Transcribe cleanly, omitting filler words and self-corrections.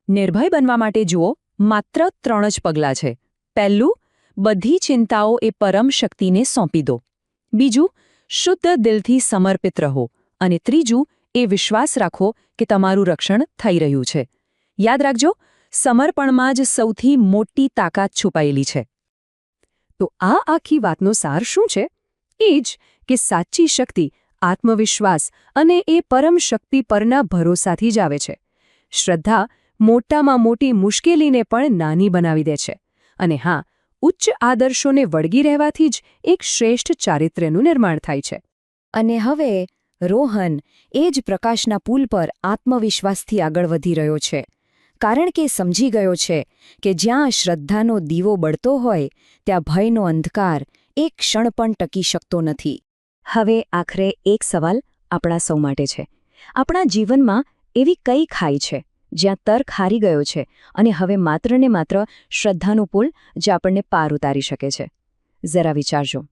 નિર્ભય બનવા માટે જુઓ, માત્ર 3 જ પગલાં છે. પહેલું, બધી ચિંતાઓ એ પરમ શક્તિને સોંપી દો. બીજું, શુદ્ધ દિલથી સમર્પિત રહો. અને ત્રીજું, એ વિશ્વાસ રાખો કે તમારું રક્ષણ થઈ રહ્યું છે. યાદ રાખજો, સમર્પણમાં જ સૌથી મોટી તાકાત છુપાયેલી છે. તો આ આખી વાતનો સાર શું છે? એ જ કે સાચી શક્તિ આત્મવિશ્વાસ અને એ પરમ શક્તિ પરના ભરોસાથી જ આવે છે. શ્રદ્ધા મોટામાં મોટી મુશ્કેલીને પણ નાની બનાવી દે છે. અને હા, ઉચ્ચ આદર્શોને વળગી રહેવાથી જ એક શ્રેષ્ઠ ચારિત્ર્યનું નિર્માણ થાય છે. અને હવે રોહન એ જ પ્રકાશના પુલ પર આત્મવિશ્વાસથી આગળ વધી રહ્યો છે. કારણ કે સમજી ગયો છે કે જ્યાં શ્રદ્ધાનો દીવો બળતો હોય ત્યાં ભયનો અંધકાર એક ક્ષણ પણ ટકી શકતો નથી. હવે આખરે એક સવાલ આપણા સૌ માટે છે. આપણા જીવનમાં એવી કઈ ખાઈ છે જ્યાં તર્ક હારી ગયો છે અને હવે માત્ર ને માત્ર શ્રદ્ધાનું પુલ જે આપણને પાર ઉતારી શકે છે? જરા વિચારજો.